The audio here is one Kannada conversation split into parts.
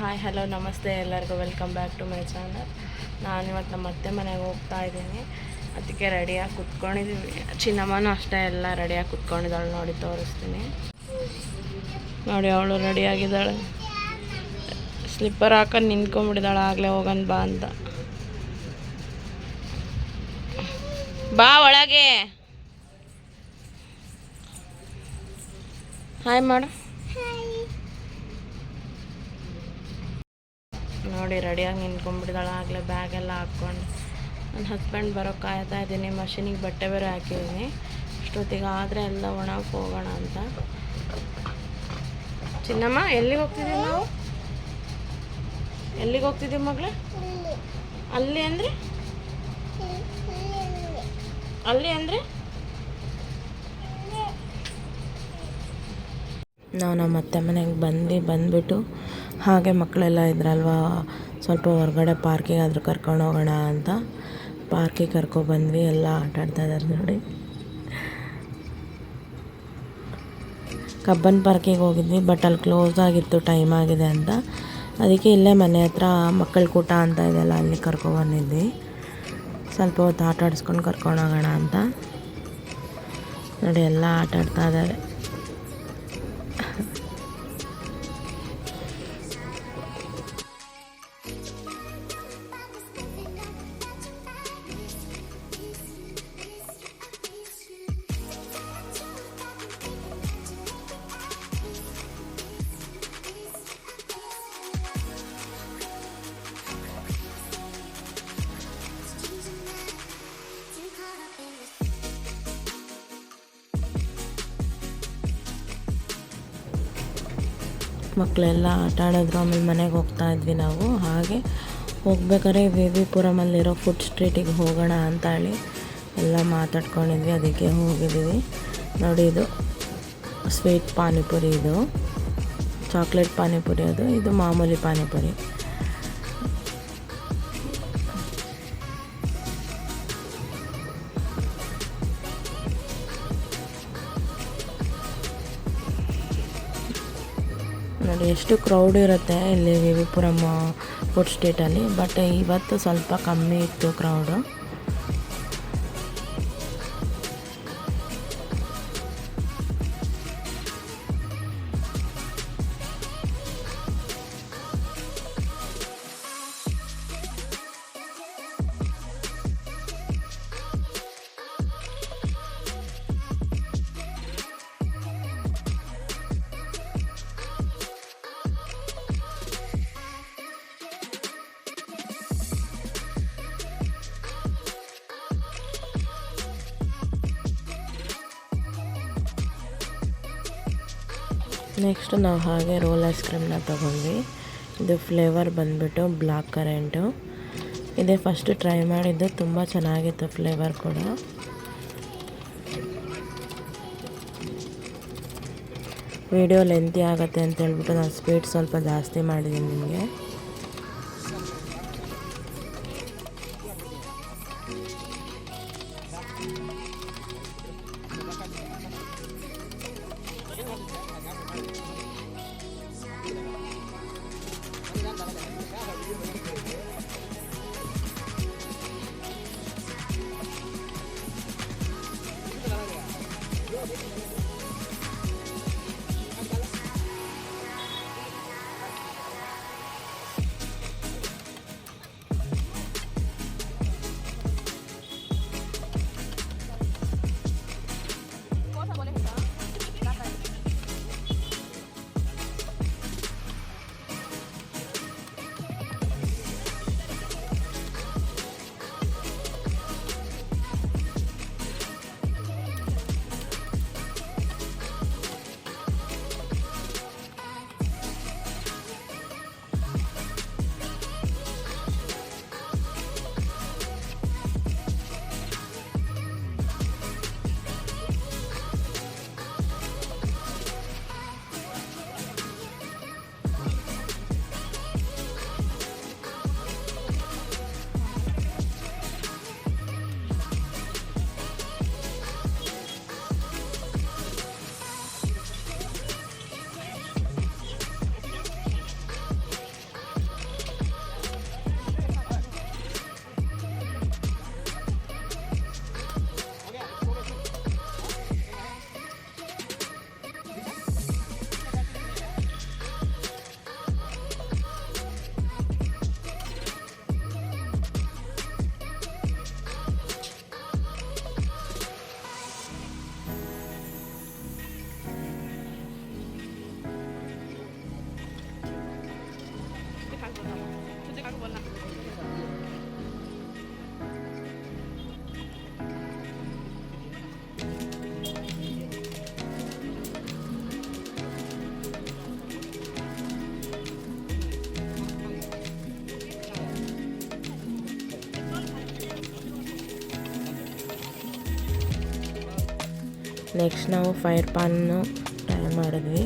ಹಾಯ್ ಹಲೋ ನಮಸ್ತೆ ಎಲ್ಲರಿಗೂ welcome back to my channel. ನಾನಿವತ್ತು ನಮ್ಮ ಅತ್ತೆ ಮನೆಗೆ ಹೋಗ್ತಾ ಇದ್ದೀನಿ. ಅದಕ್ಕೆ ರೆಡಿಯಾಗಿ ಕುತ್ಕೊಂಡಿದ್ದೀವಿ. ಚಿನ್ನಮ್ಮನೂ ಅಷ್ಟೇ ಎಲ್ಲ ರೆಡಿಯಾಗಿ ಕುತ್ಕೊಂಡಿದ್ದಾಳೆ. ನೋಡಿ ತೋರಿಸ್ತೀನಿ. ನೋಡಿ ಅವಳು ರೆಡಿಯಾಗಿದ್ದಾಳೆ. ಸ್ಲಿಪ್ಪರ್ ಹಾಕೊಂಡು ನಿಂತ್ಕೊಂಡ್ಬಿಟ್ಟಿದ್ದಾಳೆ. ಆಗಲೇ ಹೋಗೋಣ ಬಾ ಅಂತ. ಬಾ ಒಳಗೆ. ಹಾಯ್ ಮಾಡು. ನೋಡಿ ರೆಡಿಯಾಗಿ ನಿಂತ್ಕೊಂಡ್ಬಿಟ್ಟಿದ್ದಾಳೆ. ಆಗಲೇ ಬ್ಯಾಗೆಲ್ಲ ಹಾಕ್ಕೊಂಡು ನನ್ನ ಹಸ್ಬೆಂಡ್ ಬರೋ ಕಾಯ್ತಾ ಇದ್ದೀನಿ. ಮಷಿನಿಗೆ ಬಟ್ಟೆ ಬೇರೆ ಹಾಕಿದ್ದೀನಿ. ಅಷ್ಟೊತ್ತಿಗೆ ಆದರೆ ಎಲ್ಲ ಒಣಗಿ ಹೋಗೋಣ ಅಂತ. ಚಿನ್ನಮ್ಮ ಎಲ್ಲಿಗೆ ಹೋಗ್ತಿದ್ದೀವಿ ನಾವು? ಎಲ್ಲಿಗೆ ಹೋಗ್ತಿದ್ದೀವಿ ಮಗಳೇ? ಅಲ್ಲಿ ಅಂದರೆ ಅಲ್ಲಿ ಅಂದರೆ ನಾವು ನಮ್ಮ ಅತ್ತೆ ಮನೆಗೆ ಬಂದುಬಿಟ್ಟು ಹಾಗೆ ಮಕ್ಕಳೆಲ್ಲ ಇದ್ರಲ್ವ, ಸ್ವಲ್ಪ ಹೊರಗಡೆ ಪಾರ್ಕಿಗೆ ಆದರೂ ಕರ್ಕೊಂಡು ಹೋಗೋಣ ಅಂತ ಪಾರ್ಕಿಗೆ ಕರ್ಕೊಬಂದ್ವಿ. ಎಲ್ಲ ಆಟ ಆಡ್ತಾ ಇದ್ದಾರೆ ನೋಡಿ. ಕಬ್ಬನ್ ಪಾರ್ಕಿಗೆ ಹೋಗಿದ್ವಿ, ಬಟ್ ಅಲ್ಲಿ ಕ್ಲೋಸ್ ಆಗಿತ್ತು, ಟೈಮ್ ಆಗಿದೆ ಅಂತ. ಅದಕ್ಕೆ ಇಲ್ಲೇ ಮನೆ ಹತ್ರ ಮಕ್ಕಳ ಕೂಟ ಅಂತ ಇದೆಯಲ್ಲ, ಅಲ್ಲಿ ಕರ್ಕೊಬಂದಿದ್ವಿ. ಸ್ವಲ್ಪ ಹೊತ್ತು ಆಟ ಆಡಿಸ್ಕೊಂಡು ಕರ್ಕೊಂಡು ಹೋಗೋಣ ಅಂತ ನೋಡಿ. ಎಲ್ಲ ಆಟ ಆಡ್ತಾ ಇದ್ದಾರೆ. ಮಕ್ಕಳೆಲ್ಲ ಆಟ ಆಡಿದ್ರು. ಆಮೇಲೆ ಮನೆಗೆ ಹೋಗ್ತಾ ಇದ್ವಿ ನಾವು. ಹಾಗೆ ಹೋಗ್ಬೇಕಾದ್ರೆ ವಿ ವಿ ಪುರಮಲ್ಲಿರೋ ಫುಡ್ ಸ್ಟ್ರೀಟಿಗೆ ಹೋಗೋಣ ಅಂತ ಹೇಳಿ ಎಲ್ಲ ಮಾತಾಡ್ಕೊಂಡಿದ್ವಿ. ಅದಕ್ಕೆ ಹೋಗಿದ್ದೀವಿ ನೋಡಿ. ಇದು ಸ್ವೀಟ್ ಪಾನಿಪುರಿ, ಇದು ಚಾಕ್ಲೇಟ್ ಪಾನಿಪುರಿ, ಇದು ಮಾಮೂಲಿ ಪಾನಿಪುರಿ. ನೋಡಿ ಎಷ್ಟು ಕ್ರೌಡ್ ಇರುತ್ತೆ ಇಲ್ಲಿ V V Puram food ಸ್ಟ್ರೀಟಲ್ಲಿ. But ಇವತ್ತು ಸ್ವಲ್ಪ ಕಮ್ಮಿ ಇತ್ತು ಕ್ರೌಡು. ನೆಕ್ಸ್ಟ್ ನಾವು ಹಾಗೆ ರೋಲ್ ಐಸ್ ಕ್ರೀಮ್ನ ತೊಗೊಂಡ್ವಿ. ಇದು ಫ್ಲೇವರ್ ಬಂದುಬಿಟ್ಟು ಬ್ಲ್ಯಾಕ್ ಕರೆಂಟು. ಇದೇ ಫಸ್ಟ್ ಟ್ರೈ ಮಾಡಿದ್ದು, ತುಂಬ ಚೆನ್ನಾಗಿತ್ತು ಫ್ಲೇವರ್ ಕೂಡ. ವಿಡಿಯೋ ಲೆಂತಿ ಆಗುತ್ತೆ ಅಂತ ಹೇಳ್ಬಿಟ್ಟು ನಾನು ಸ್ವೀಟ್ ಸ್ವಲ್ಪ ಜಾಸ್ತಿ ಮಾಡಿದ್ದೀನಿ ನಿಮಗೆ. ನೆಕ್ಸ್ಟ್ ನಾವು ಫೈರ್ ಪಾನ್ನು ಟ್ರೈ ಮಾಡಿದ್ವಿ.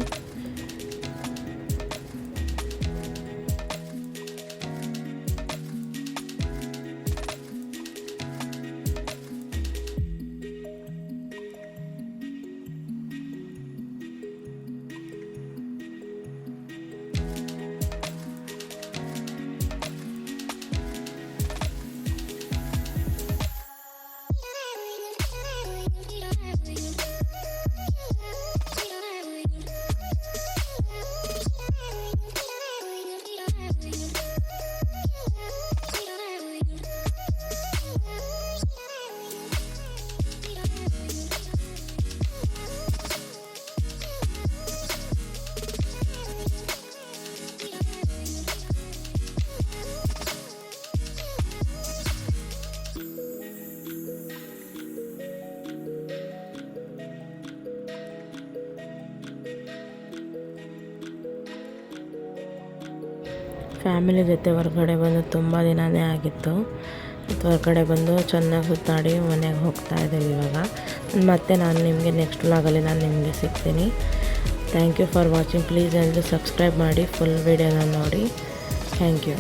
ಫ್ಯಾಮಿಲಿ ಜೊತೆ ಹೊರಗಡೆ ಬಂದು ತುಂಬ ದಿನವೇ ಆಗಿತ್ತು. ಹೊರಗಡೆ ಬಂದು ಚೆನ್ನಾಗಿ ಸುತ್ತಾಡಿ ಮನೆಗೆ ಹೋಗ್ತಾ ಇದ್ದೀವಿ ಇವಾಗ. ಮತ್ತು ನಾನು ನಿಮಗೆ ನೆಕ್ಸ್ಟ್ ವ್ಲಾಗಲ್ಲಿ ನಾನು ನಿಮಗೆ ಸಿಗ್ತೀನಿ. Thank you for watching. Please ಎಲ್ಲರೂ ಸಬ್ಸ್ಕ್ರೈಬ್ ಮಾಡಿ, ಫುಲ್ ವಿಡಿಯೋನ ನೋಡಿ. Thank you.